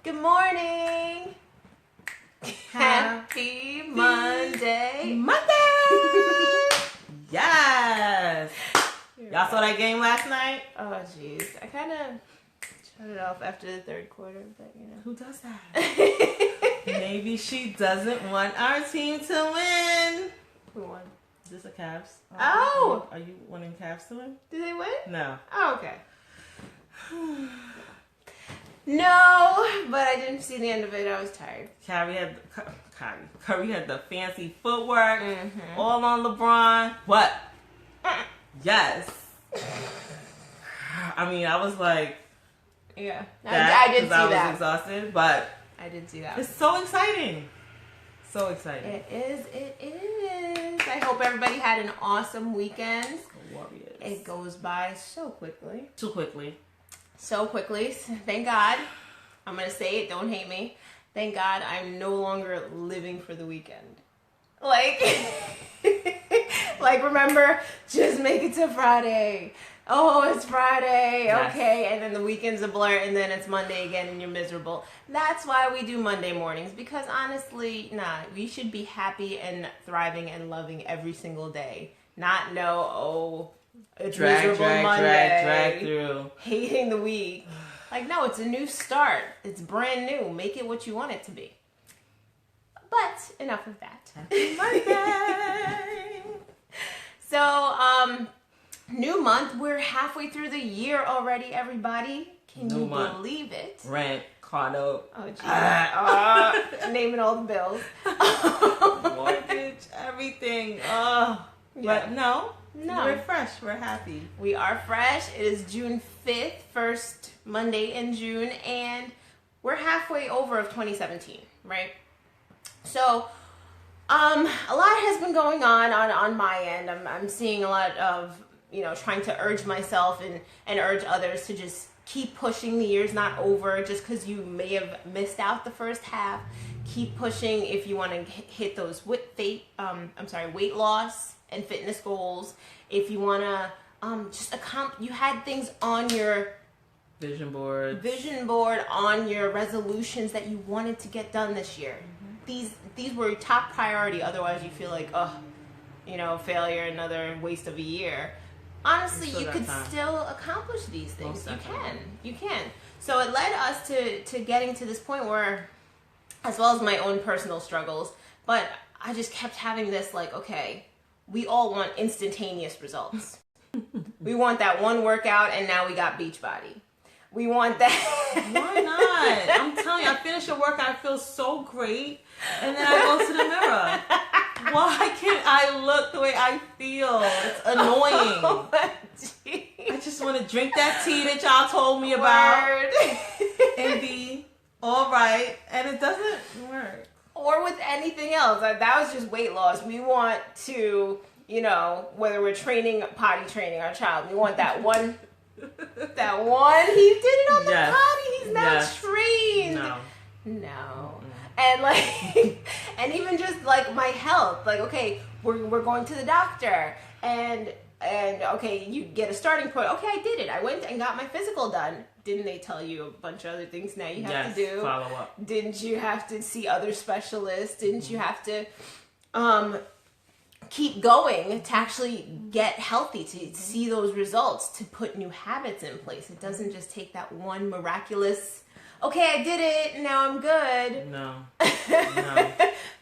Good morning. Happy Monday. Yes. Y'all saw that game last night? Oh, jeez. I kind of shut it off after the third quarter, but you know. Who does that? Maybe she doesn't want our team to win. Who won? Is this a Cavs? Oh! Are you wanting Cavs to win? Did they win? No. Oh, okay. No, but I didn't see the end of it. I was tired. Curry had the fancy footwork, all on LeBron. What? Yes. I mean, I was like, yeah, that, I did see I was that. Exhausted, but I did see that. It's so exciting. So exciting. It is. It is. I hope everybody had an awesome weekend. Warriors. It goes by so quickly. Too quickly. So quickly. Thank God. I'm going to say it. Don't hate me. Thank God I'm no longer living for the weekend. Like remember, just make it to Friday. Oh, it's Friday. Yes. Okay. And then the weekend's a blur and then it's Monday again and you're miserable. That's why we do Monday mornings, because honestly, we should be happy and thriving and loving every single day. Not it's miserable Monday. Drag through. Hating the week. Like, no, it's a new start. It's brand new. Make it what you want it to be. But enough of that. Happy Monday. So, new month. We're halfway through the year already, everybody. Can you believe it? Rent, car note. Oh, geez. Naming all the bills. Mortgage, everything. Oh. Yeah. But no. We're fresh. We're happy. We are fresh. It is June 5th, first Monday in June, and we're halfway over of 2017, right? So, a lot has been going on my end. I'm seeing a lot of, trying to urge myself and urge others to just keep pushing. The year's not over just because you may have missed out the first half. Keep pushing if you want to hit those weight loss and fitness goals. If you want to you had things on your vision board on your resolutions that you wanted to get done this year. These were your top priority. Otherwise you feel like, failure, another waste of a year. Honestly, you could still accomplish these things. You can. So it led us to getting to this point where, as well as my own personal struggles, but I just kept having this like, okay, we all want instantaneous results. We want that one workout and now we got beach body. We want that. Why not? I'm telling you, I finish a workout, I feel so great, and then I go to the mirror. Why can't I look the way I feel? It's annoying. Oh, I just want to drink that tea that y'all told me about and be all right, and it doesn't work. Or with anything else. That was just weight loss. We want to, whether we're potty training our child, we want that one. He did it on the potty. He's now trained. No. And and even just like my health. Like, okay, we're going to the doctor and okay, you get a starting point. Okay, I did it. I went and got my physical done. Didn't they tell you a bunch of other things now you have to do? Follow up. Didn't you have to see other specialists? Didn't you have to keep going to actually get healthy, to see those results, to put new habits in place? It doesn't just take that one miraculous, okay, I did it, now I'm good. No.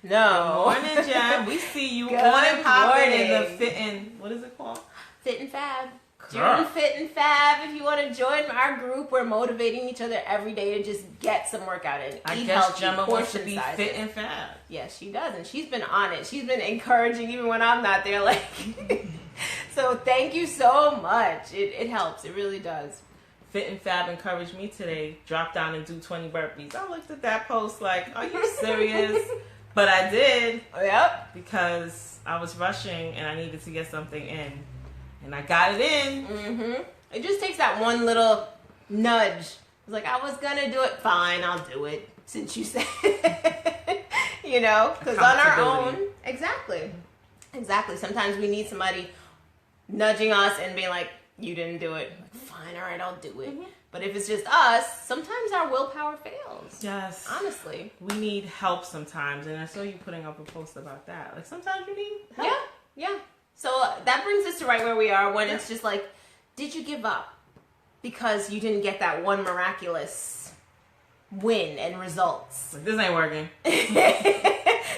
No. Good morning, Jen. We see you on and popping in the Fit and, what is it called? Fit and Fab. June Fit and Fab. If you want to join our group, we're motivating each other every day to just get some workout in. I guess Gemma wants to be fit and fab. Yes, she does, and she's been on it. She's been encouraging even when I'm not there. Like, so thank you so much. It helps. It really does. Fit and Fab encouraged me today. Drop down and do 20 burpees. I looked at that post like, are you serious? But I did. Yep. Because I was rushing and I needed to get something in. And I got it in. It just takes that one little nudge. It's like, I was going to do it. Fine, I'll do it. Since you said because on our own. Exactly. Sometimes we need somebody nudging us and being like, you didn't do it. Like, fine, all right, I'll do it. But if it's just us, sometimes our willpower fails. Yes. Honestly. We need help sometimes. And I saw you putting up a post about that. Like, sometimes you need help. Yeah. So that brings us to right where we are when it's just like, did you give up because you didn't get that one miraculous win and results? Like, this ain't working.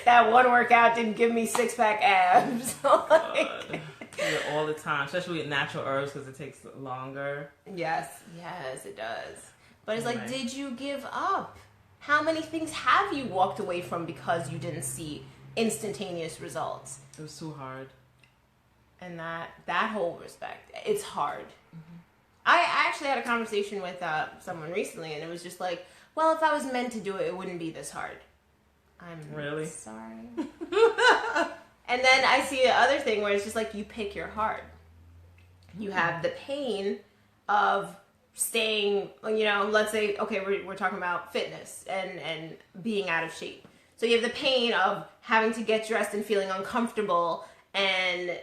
That one workout didn't give me 6-pack abs. Yeah, all the time, especially with natural herbs because it takes longer. Yes, it does. But it's like, did you give up? How many things have you walked away from because you didn't see instantaneous results? It was too hard. And that whole respect, it's hard. Mm-hmm. I actually had a conversation with someone recently, and it was just like, well, if I was meant to do it, it wouldn't be this hard. I'm really sorry. And then I see the other thing where it's just like, you pick your heart. You have the pain of staying, let's say, okay, we're talking about fitness and being out of shape. So you have the pain of having to get dressed and feeling uncomfortable and,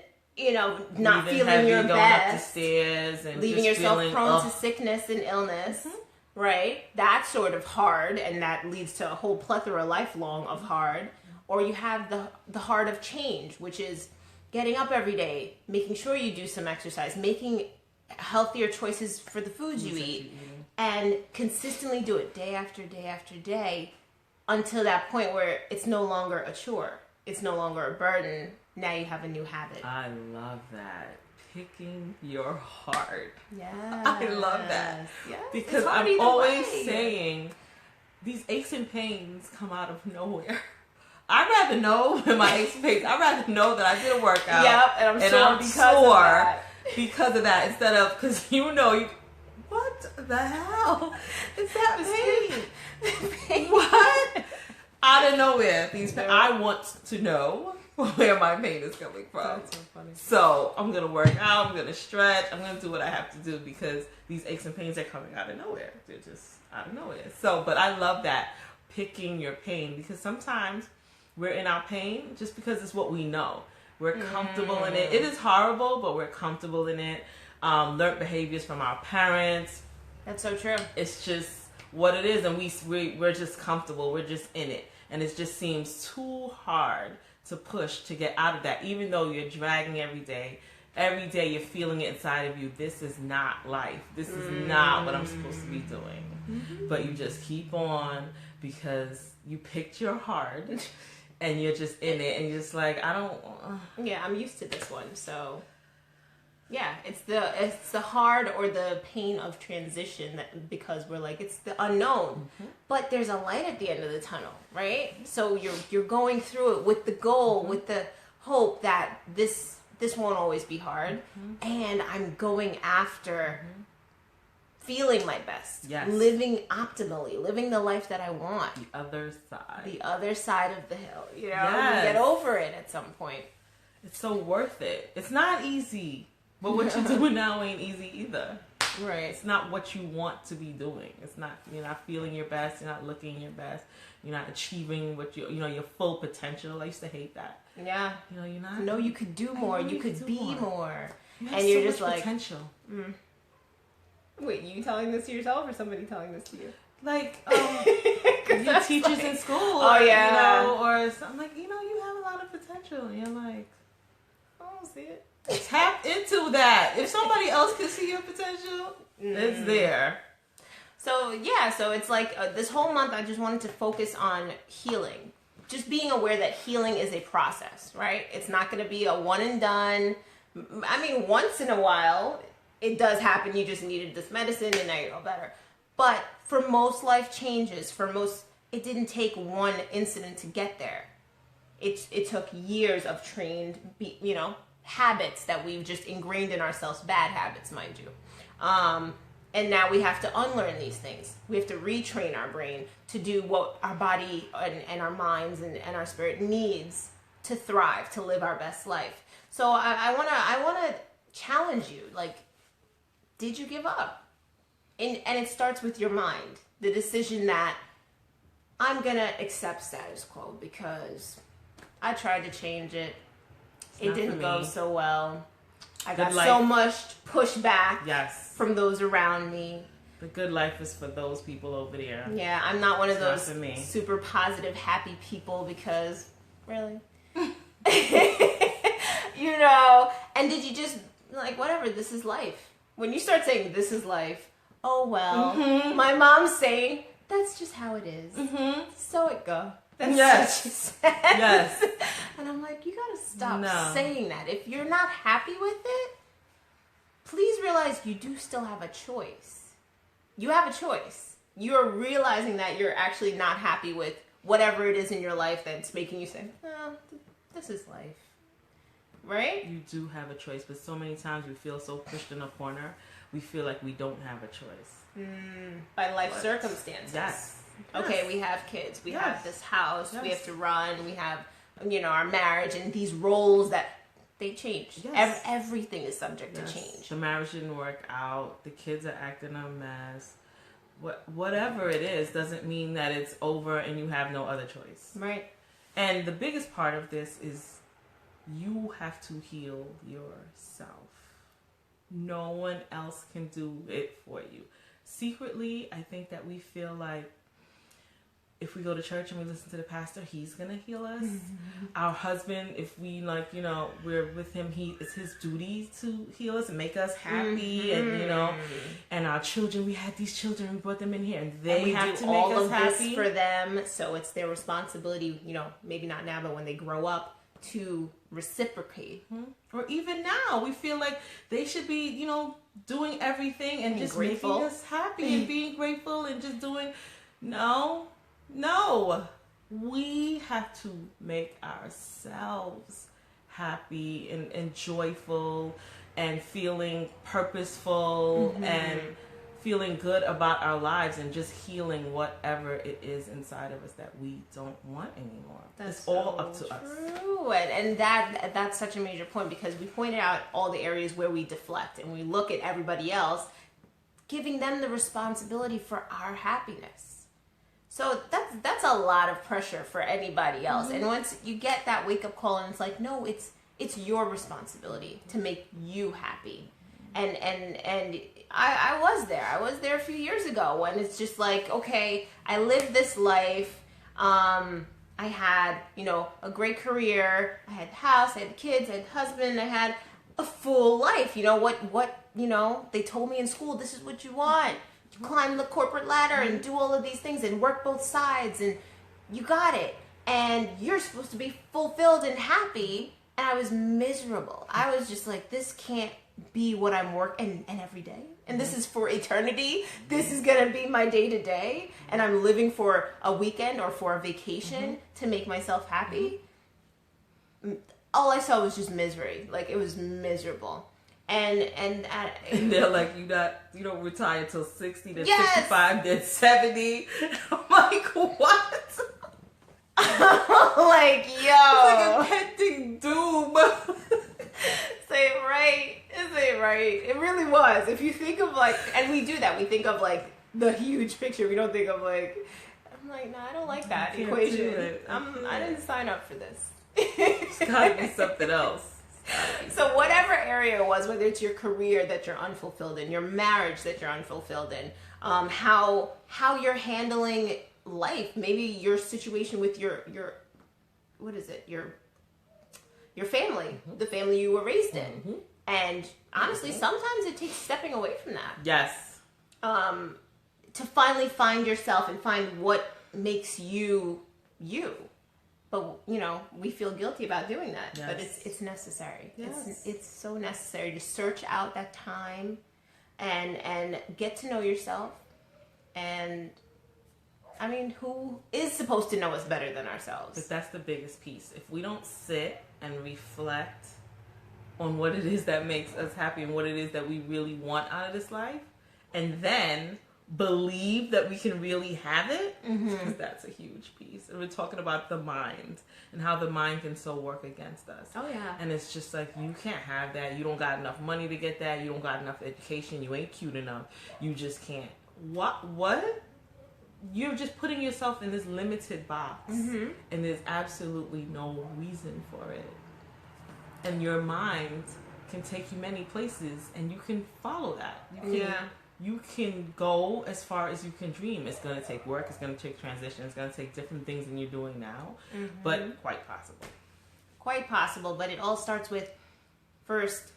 not feeling your best. Up the stairs and leaving yourself prone to sickness and illness. Mm-hmm. Right? That's sort of hard, and that leads to a whole plethora lifelong of hard. Or you have the heart of change, which is getting up every day, making sure you do some exercise, making healthier choices for the foods you eat, and consistently do it day after day after day until that point where it's no longer a chore. It's no longer a burden. Now you have a new habit. I love that. Picking your heart. Yeah. I love that. Yes. Because I'm always saying these aches and pains come out of nowhere. I'd rather know when my aches and pains, I'd rather know that I did a workout. Yep, and I'm sore because of that. Instead of, because what the hell is that pain? What? Out of nowhere, I want to know where my pain is coming from. That's so funny. So I'm going to work out, I'm going to stretch, I'm going to do what I have to do because these aches and pains are coming out of nowhere. They're just out of nowhere. So, but I love that, picking your pain, because sometimes we're in our pain just because it's what we know. We're comfortable in it. It is horrible, but we're comfortable in it. Learned behaviors from our parents. That's so true. It's just what it is, and we're just comfortable. We're just in it, and it just seems too hard to push to get out of that. Even though you're dragging every day you're feeling it inside of you. This is not life. This is not what I'm supposed to be doing. Mm-hmm. But you just keep on because you picked your heart. And you're just in it, and you're just like, Yeah, I'm used to this one, so yeah, it's the hard or the pain of transition because we're like, it's the unknown, but there's a light at the end of the tunnel, right? So you're going through it with the goal, with the hope that this won't always be hard, and I'm going after feeling my best, living optimally, living the life that I want. The other side of the hill, you get over it at some point. It's so worth it. It's not easy, but what you're doing now ain't easy either. Right. It's not what you want to be doing. It's not, you're not feeling your best, you're not looking your best, you're not achieving what your full potential. I used to hate that. Yeah. You're not. No, you could do more, you could be more. And you're just like potential. Wait, you telling this to yourself or somebody telling this to you? Like, your teachers in school. Or something like, you have a lot of potential. And you're like, I don't see it. Tap into that. If somebody else can see your potential, it's there. So, so it's like this whole month I just wanted to focus on healing. Just being aware that healing is a process, right? It's not going to be a one and done. I mean, once in a while, it does happen. You just needed this medicine and now you're all better. But for most life changes, it didn't take one incident to get there. It took years of trained, habits that we've just ingrained in ourselves, bad habits, mind you. And now we have to unlearn these things. We have to retrain our brain to do what our body and our minds and our spirit needs to thrive, to live our best life. So I wanna challenge you, like, did you give up? And it starts with your mind. The decision that I'm going to accept status quo because I tried to change it. It didn't go so well. I got so much pushback from those around me. The good life is for those people over there. Yeah, I'm not one of It's not those for me. super positive, happy people because, really? You know, and did you just, like, whatever, this is life. When you start saying, this is life, oh, well, my mom's saying, that's just how it is. So it go. That's Yes. what she said. Yes. And I'm like, you gotta stop No. saying that. If you're not happy with it, please realize you do still have a choice. You have a choice. You're realizing that you're actually not happy with whatever it is in your life that's making you say, oh, this is life. Right? You do have a choice, but so many times we feel so pushed in a corner, we feel like we don't have a choice. By life circumstances. Yes. Okay, we have kids, we have this house, we Yes. have to run, we have, you know, our marriage and these roles that they change. Yes. Everything is subject Yes. to change. The marriage didn't work out. The kids are acting a mess. Whatever it is doesn't mean that it's over and you have no other choice. Right. And the biggest part of this is you have to heal yourself. No one else can do it for you. Secretly, I think that we feel like if we go to church and we listen to the pastor, he's gonna heal us. Our husband, if we we're with him, it's his duty to heal us and make us happy, and and our children, we had these children, we brought them in here, and they have to make all us of happy this for them. So it's their responsibility, maybe not now, but when they grow up, to reciprocate. Or even now, we feel like they should be, doing everything and just grateful. making us happy and being grateful and just doing. No. We have to make ourselves happy and joyful and feeling purposeful and feeling good about our lives and just healing whatever it is inside of us that we don't want anymore. It's all up to us. True. And that's such a major point, because we pointed out all the areas where we deflect and we look at everybody else, giving them the responsibility for our happiness. So that's a lot of pressure for anybody else. And once you get that wake up call and it's like, no, it's your responsibility to make you happy. And I was there. I was there a few years ago when it's just like, okay, I lived this life. I had, a great career. I had the house, I had the kids, I had the husband, I had a full life. They told me in school, this is what you want. You climb the corporate ladder and do all of these things and work both sides, and you got it. And you're supposed to be fulfilled and happy. And I was miserable. I was just like, this can't be what I'm working and every day. And this is for eternity. This is going to be my day to day. And I'm living for a weekend or for a vacation to make myself happy. All I saw was just misery. Like, it was miserable. And they're like, you don't retire till 60, then 65, then 70. I'm like, what? Like, yo. It's like impending doom. Say it right. Say it right. It really was. If you think of and we do that. We think of the huge picture. We don't think of I'm like, no, I don't like that equation. I didn't sign up for this. It's gotta be something else. So whatever area it was, whether it's your career that you're unfulfilled in, your marriage that you're unfulfilled in, how you're handling life, maybe your situation with your what is it, your family, the family you were raised in, and honestly, sometimes it takes stepping away from that. Yes. To finally find yourself and find what makes you you. But, we feel guilty about doing that. Yes. But it's necessary. Yes. It's so necessary to search out that time and get to know yourself. And, who is supposed to know us better than ourselves? But that's the biggest piece. If we don't sit and reflect on what it is that makes us happy and what it is that we really want out of this life, and then believe that we can really have it, because that's a huge piece. And we're talking about the mind and how the mind can so work against us. Oh yeah. And it's just like, you can't have that. You don't got enough money to get that. You don't got enough education. You ain't cute enough. You just can't. What? You're just putting yourself in this limited box, and there's absolutely no reason for it. And your mind can take you many places, and you can follow that. you can go as far as you can dream. It's going to take work. It's going to take transition. It's going to take different things than you're doing now, but quite possible. Quite possible, but it all starts with first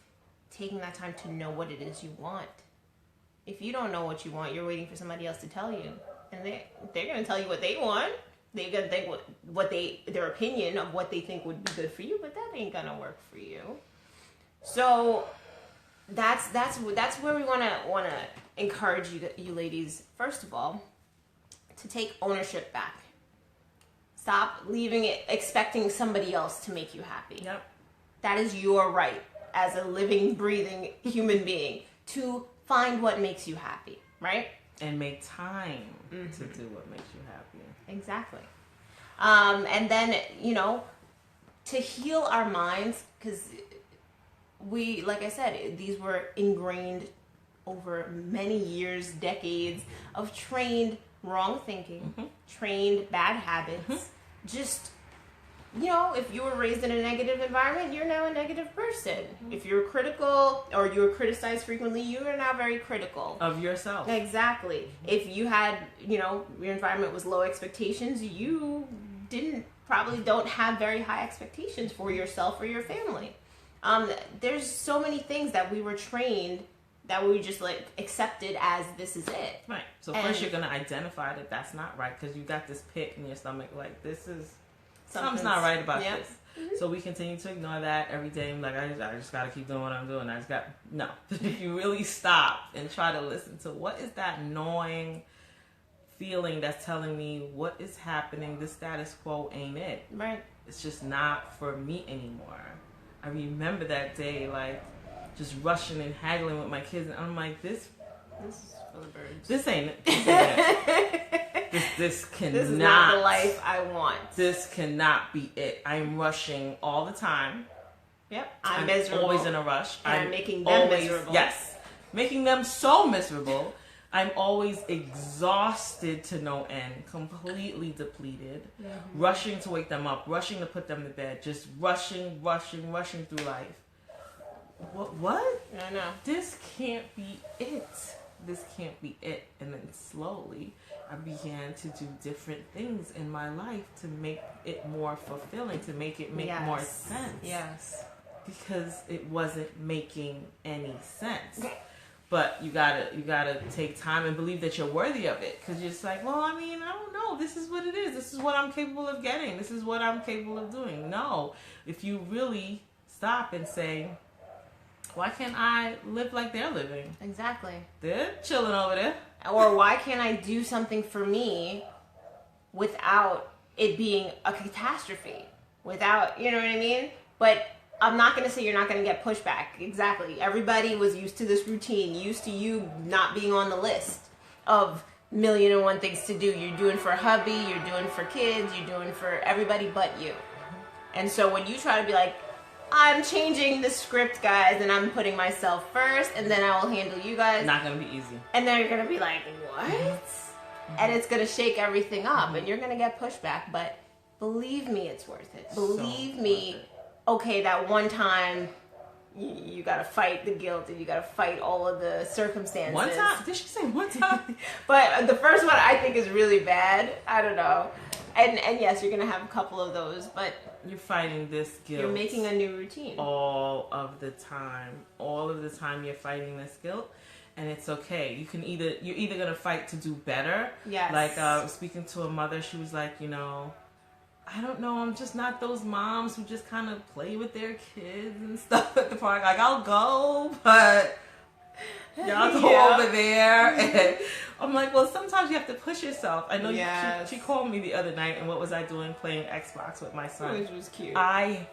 taking that time to know what it is you want. If you don't know what you want, you're waiting for somebody else to tell you, and they're going to tell you what they want. They're going to think their opinion of what they think would be good for you, but that ain't going to work for you. So that's where we want to encourage you ladies, first of all, to take ownership back. Stop leaving it expecting somebody else to make you happy. Yep. That is your right as a living, breathing human being to find what makes you happy, right? And make time to do what makes you happy. Exactly. And then, to heal our minds, because we, like I said, these were ingrained over many years, decades of trained wrong thinking, trained bad habits. Just, if you were raised in a negative environment, you're now a negative person. If you're critical or you were criticized frequently, you are now very critical of yourself. Exactly. If you had, your environment was low expectations, you probably don't have very high expectations for yourself or your family. There's so many things that we were trained that we just accepted as this is it. Right. So first you're going to identify that that's not right, because you got this pit in your stomach this is something's not right about this. So we continue to ignore that every day. I'm like, I just got to keep doing what I'm doing. No. If you really stop and try to listen to what is that gnawing feeling that's telling me what is happening, the status quo ain't it. Right. It's just not for me anymore. I remember that day, just rushing and haggling with my kids, and I'm like, this is for the birds. This ain't it. This cannot. This is not the life I want. This cannot be it. I'm rushing all the time. Yep. I'm miserable. Always in a rush. I'm making them miserable. Yes. Making them so miserable. I'm always exhausted to no end, completely depleted, rushing to wake them up, rushing to put them to bed, just rushing through life. What? I know. This can't be it. This can't be it. And then slowly, I began to do different things in my life to make it more fulfilling, to make it make more sense. Yes. Because it wasn't making any sense. But you gotta take time and believe that you're worthy of it. Because you're just like, well, I don't know. This is what it is. This is what I'm capable of getting. This is what I'm capable of doing. No. If you really stop and say, why can't I live like they're living? Exactly. They're chilling over there. Or why can't I do something for me without it being a catastrophe? Without, you know what I mean? But I'm not going to say you're not going to get pushback. Exactly. Everybody was used to this routine, used to you not being on the list of 1,000,001 things to do. You're doing for hubby, you're doing for kids, you're doing for everybody but you. And so when you try to be like, I'm changing the script, guys, and I'm putting myself first, and then I will handle you guys. Not going to be easy. And then you're going to be like, what? And it's going to shake everything up, and you're going to get pushback. But believe me, it's worth it. Believe me, okay, that one time you got to fight the guilt, and you got to fight all of the circumstances. One time? Did she say one time? But the first one I think is really bad. I don't know. And yes, you're going to have a couple of those, but you're fighting this guilt. You're making a new routine. All of the time. All of the time you're fighting this guilt. And it's okay. You're either going to fight to do better. Yes. Like, speaking to a mother, she was like, I don't know, I'm just not those moms who just kind of play with their kids and stuff at the park. Like, I'll go, but y'all go over there. And I'm like, well, sometimes you have to push yourself. I know she called me the other night, and what was I doing? Playing Xbox with my son. Which was cute. I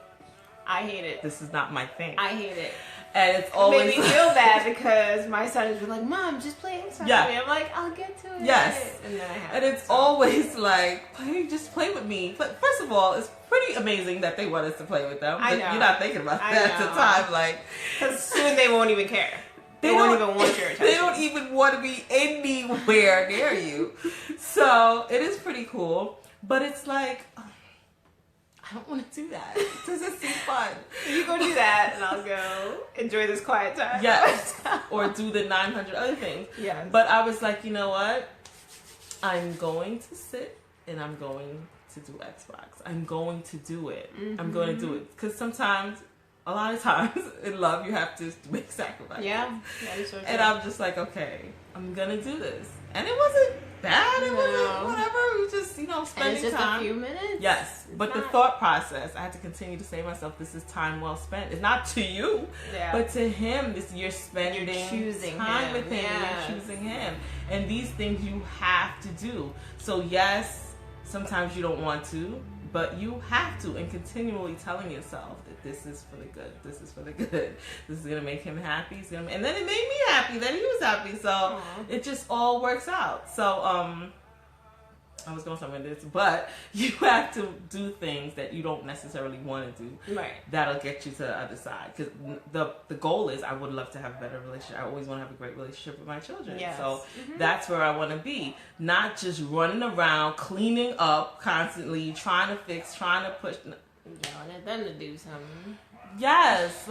hate it. This is not my thing. I hate it. And it's always... It made me feel bad because my son has been like, Mom, just play Xbox with me. I'm like, I'll get to it. Yes. And then I have and it's always like, just play with me. But first of all, it's pretty amazing that they want us to play with them. But you're not thinking about that at the time. Because soon they won't even care. They won't even want your attention. They don't even want to be anywhere near you. So it is pretty cool. But it's like, I I don't want to do that. It doesn't seem fun. You go do that, and I'll go enjoy this quiet time. Yes. Or do the 900 other things. Yes. But I was like, you know what? I'm going to sit and I'm going to do Xbox. I'm going to do it. I'm going to do it. Because sometimes, a lot of times in love, you have to make sacrifices. Yeah. That is so true. And I'm just like, okay, I'm going to do this. And it wasn't bad. It wasn't whatever. It was just, spending and it's just time. a few minutes. Yes. But the thought process, I had to continue to say to myself, this is time well spent. It's not to you, but to him. You're spending choosing time him. with him. Yes. You're choosing him. And these things you have to do. So yes, sometimes you don't want to, but you have to, and continually telling yourself that this is for the good. This is for the good. This is gonna make him happy. And then it made me happy that he was happy. So it just all works out. So I was going somewhere with this, but you have to do things that you don't necessarily want to do. Right. That'll get you to the other side. Because the goal is, I would love to have a better relationship. I always want to have a great relationship with my children. Yes. So that's where I want to be. Not just running around, cleaning up constantly, trying to fix, trying to push. Yelling at them to do something. Yes,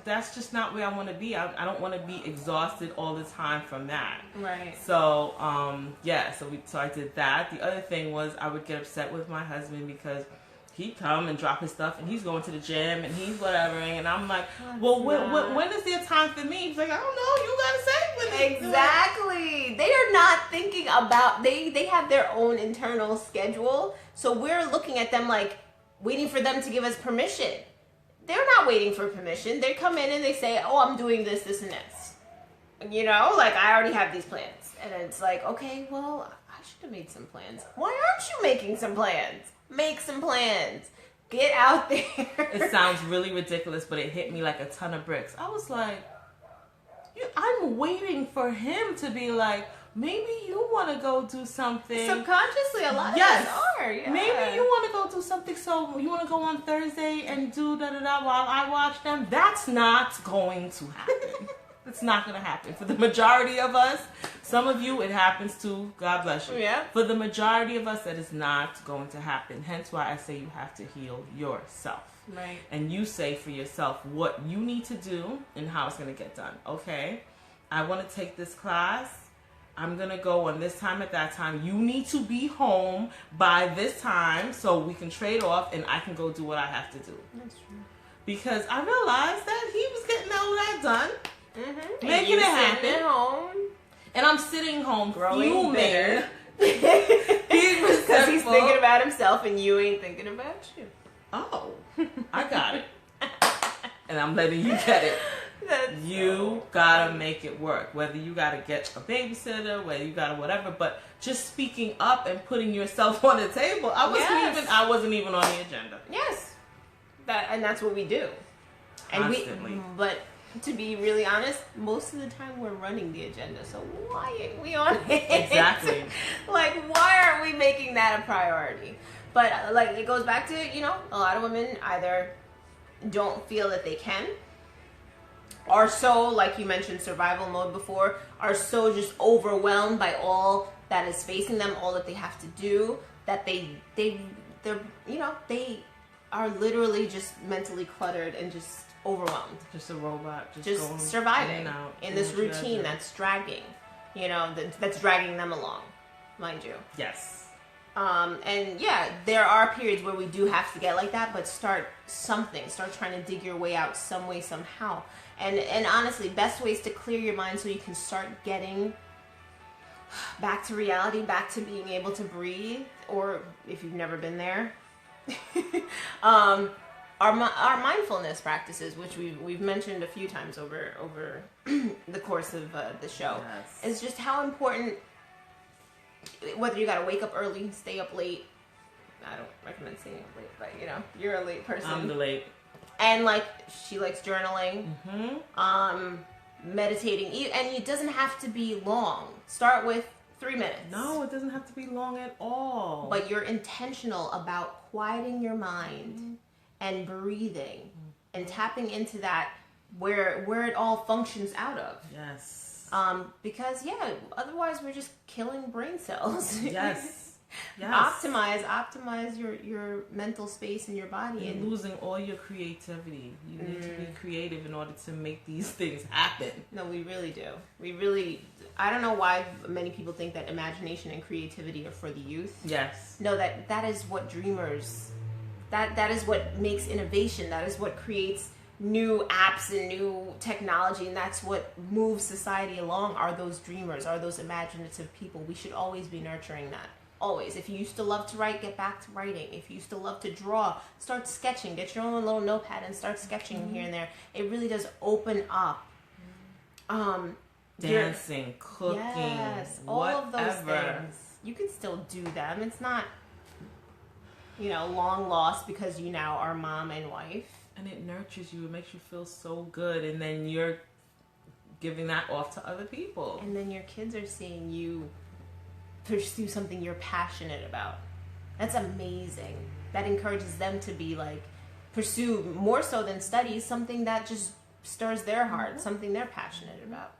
that's just not where I want to be. I don't want to be exhausted all the time from that. Right. So, so I did that. The other thing was I would get upset with my husband because he'd come and drop his stuff and he's going to the gym and he's whatevering, and I'm like, well, when is there time for me? He's like, I don't know, you gotta say when. Exactly. They are not thinking about, they have their own internal schedule, so we're looking at them like waiting for them to give us permission. They're not waiting for permission. They come in and they say, oh, I'm doing this, this, and this. I already have these plans. And it's like, okay, well, I should have made some plans. Why aren't you making some plans? Make some plans. Get out there. It sounds really ridiculous, but it hit me like a ton of bricks. I was like, I'm waiting for him to be like, maybe you want to go do something. Subconsciously, a lot of us are. Yeah. Maybe you want to go do something. So you want to go on Thursday and do da-da-da while I watch them. That's not going to happen. It's not going to happen. For the majority of us, some of you, it happens to. God bless you. Yeah. For the majority of us, that is not going to happen. Hence why I say you have to heal yourself. Right. And you say for yourself what you need to do and how it's going to get done. Okay, I want to take this class. I'm going to go on this time at that time. You need to be home by this time so we can trade off and I can go do what I have to do. That's true. Because I realized that he was getting all that done. Making it happen. At home. And I'm sitting home fuming. Because he's thinking about himself and you ain't thinking about you. Oh, I got it. And I'm letting you get it. You gotta make it work. Whether you gotta get a babysitter, whether you gotta whatever, but just speaking up and putting yourself on the table. I wasn't even on the agenda. Yes. That's what we do. Constantly. But to be really honest, most of the time we're running the agenda. So why ain't we on it? Exactly. Why aren't we making that a priority? But it goes back to, a lot of women either don't feel that they can, are so, like you mentioned, survival mode before, are so just overwhelmed by all that is facing them, all that they have to do, that they're they are literally just mentally cluttered and just overwhelmed. Just a robot. Just surviving in this routine that's dragging, that's dragging them along, mind you. Yes. And yeah, there are periods where we do have to get like that, but start trying to dig your way out some way, somehow. And honestly, best ways to clear your mind so you can start getting back to reality, back to being able to breathe, or if you've never been there, our mindfulness practices, which we've mentioned a few times over the course of the show, is just how important. Whether you gotta wake up early, stay up late. I don't recommend staying up late, but you're a late person. I'm the late. And she likes journaling, meditating, and it doesn't have to be long. Start with 3 minutes. No, it doesn't have to be long at all. But you're intentional about quieting your mind and breathing and tapping into that where it all functions out of. Yes. Because otherwise we're just killing brain cells. Yes. Yes. Optimize your mental space in your body. You're And losing all your creativity. You need to be creative in order to make these things happen. no, we really do. We really. I don't know why many people think that imagination and creativity are for the youth. Yes. No, that is what dreamers. That is what makes innovation. That is what creates new apps and new technology, and that's what moves society along. Are those dreamers? Are those imaginative people? We should always be nurturing that. Always. If you used to love to write, get back to writing. If you used to love to draw, start sketching. Get your own little notepad and start sketching here and there. It really does open up. Dancing, cooking, yes, all whatever. of those things. You can still do them. It's not, long lost because you now are mom and wife. And it nurtures you. It makes you feel so good. And then you're giving that off to other people. And then your kids are seeing you pursue something you're passionate about. That's amazing. That encourages them to be pursue more so than studies, something that just stirs their heart, something they're passionate about.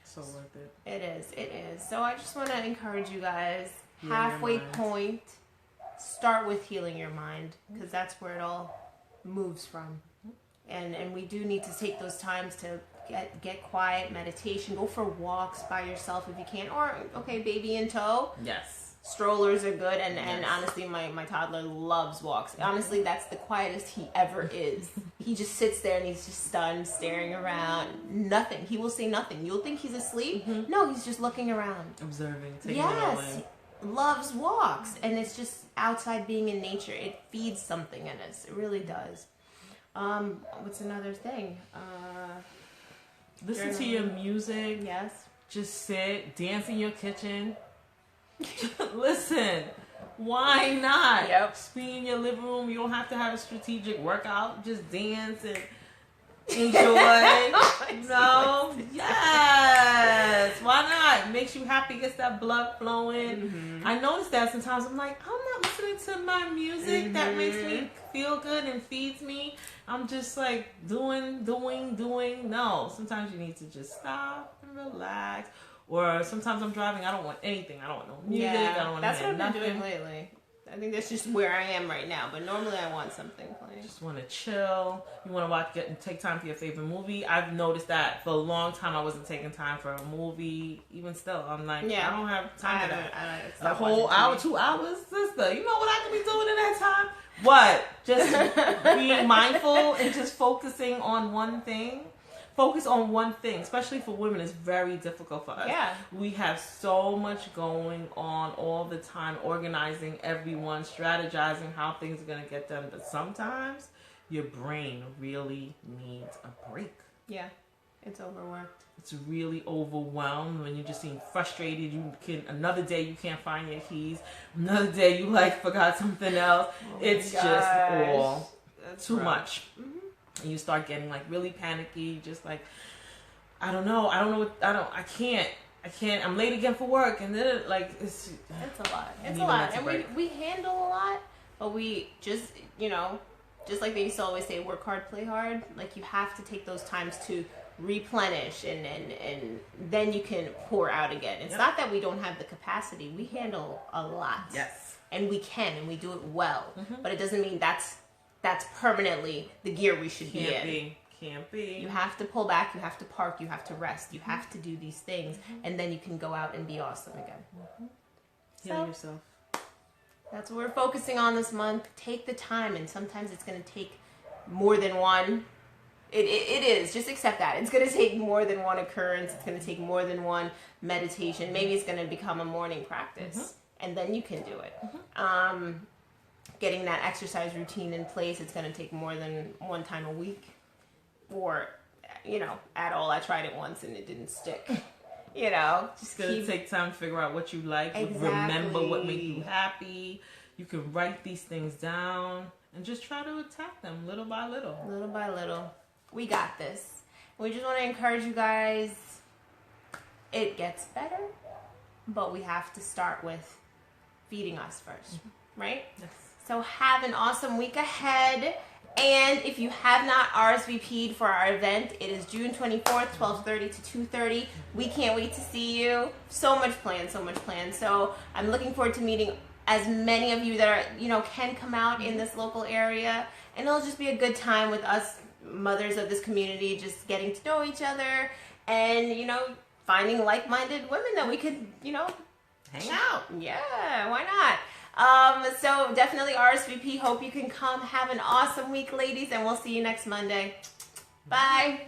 So worth it. It is. So I just want to encourage you guys, Heal halfway your mind. point, start with healing your mind, because that's where it all moves from. And we do need to take those times to get quiet, meditation, go for walks by yourself if you can, or baby in tow. Yes. Strollers are good, and Yes. honestly, my toddler loves walks. Honestly, that's the quietest he ever is. He just sits there and he's just stunned, staring around. Nothing. He will say nothing. You'll think he's asleep. No, he's just looking around. Observing, taking it all Yes, in. loves walks, and it's just outside being in nature. It feeds something in us. It really does. What's another thing? Listen to your music. Yes. Just sit, dance in your kitchen. Listen, why not? Yep. Just be in your living room. You don't have to have a strategic workout. Just dance and enjoy. Yes. Why not? It makes you happy. Gets that blood flowing. Mm-hmm. I notice that sometimes I'm like, I'm not listening to my music that makes me feel good and feeds me. I'm just doing. No, sometimes you need to just stop and relax. Or sometimes I'm driving, I don't want anything. I don't want no music. I don't want to hear nothing. That's what I've been doing lately. I think that's just where I am right now. But normally I want something playing. Just want to chill. You want to take time for your favorite movie. I've noticed that for a long time I wasn't taking time for a movie. Even still, I'm like, I don't have time for that. A whole hour, 2 hours, sister. You know what I could be doing in that time? What? Just being mindful and just focusing on one thing. Focus on one thing, especially for women, is very difficult for us. Yeah. We have so much going on all the time, organizing everyone, strategizing how things are going to get done. But sometimes your brain really needs a break. Yeah. It's overworked. It's really overwhelmed when you're just seem frustrated. Another day you can't find your keys. Another day you forgot something else. It's just all too much. Mm-hmm. And you start getting really panicky, just I don't know, I can't, I'm late again for work, and then it's a lot. It's a lot, and we handle a lot, but we just, just like they used to always say, work hard, play hard. You have to take those times to replenish, and then you can pour out again. It's not that we don't have the capacity. We handle a lot. Yes. And we can, and we do it well, but it doesn't mean that's permanently the gear we should be in. Can't be. You have to pull back, you have to park, you have to rest, you have to do these things, and then you can go out and be awesome again. Heal yourself. That's what we're focusing on this month. Take the time, and sometimes it's going to take more than one. It is. Just accept that. It's going to take more than one occurrence. It's going to take more than one meditation. Maybe it's going to become a morning practice, and then you can do it. Getting that exercise routine in place, it's going to take more than one time a week, or at all. I tried it once and it didn't stick. Just going to take time to figure out what you like. Exactly. Remember what made you happy. You can write these things down and just try to attack them little by little. Little by little. We got this. We just want to encourage you guys. It gets better, but we have to start with feeding us first, right? Yes. So have an awesome week ahead. And if you have not RSVP'd for our event, it is June 24th, 12:30 to 2:30. We can't wait to see you. So much planned. So I'm looking forward to meeting as many of you that are, you know, can come out in this local area, and it'll just be a good time with us mothers of this community, just getting to know each other and, you know, finding like-minded women that we could, you know, hang out. Yeah, why not? So definitely RSVP. Hope you can come. Have an awesome week, ladies, and we'll see you next Monday. Bye.